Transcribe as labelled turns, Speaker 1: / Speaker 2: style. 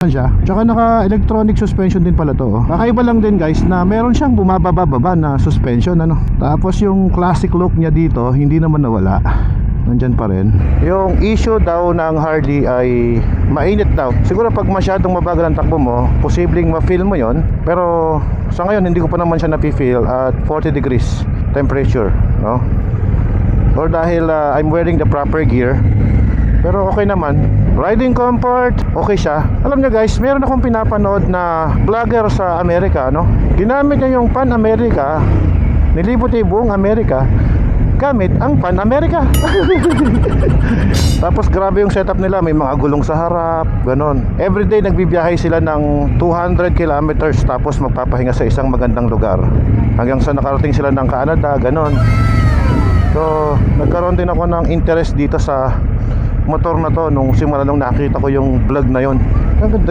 Speaker 1: siya. Tsaka naka electronic suspension din pala to, oh. Kakaiba lang din guys na meron siyang bumababa na suspension, ano. Tapos yung classic look niya dito hindi naman nawala, nandyan pa rin. Yung issue daw ng Harley ay mainit daw. Siguro pag masyadong mabagal ang takbo mo, posibleng ma-feel mo yon. Pero sa ngayon hindi ko pa naman siya napi-feel at 40 degrees temperature, no? Or dahil I'm wearing the proper gear. Pero okay naman. Riding comfort, okay siya. Alam nyo guys, meron akong pinapanood na vlogger sa Amerika, no? Ginamit niya yung Pan America, nilibot niya yung buong Amerika gamit ang Pan America. Tapos grabe yung setup nila, may mga gulong sa harap, ganon. Everyday nagbibiyahe sila ng 200 kilometers tapos magpapahinga sa isang magandang lugar hanggang sa nakarating sila ng Canada, ganon. So nagkaroon din ako ng interest dito sa motor na to nung simula nung nakita ko yung vlog na yon. Ang ganda rin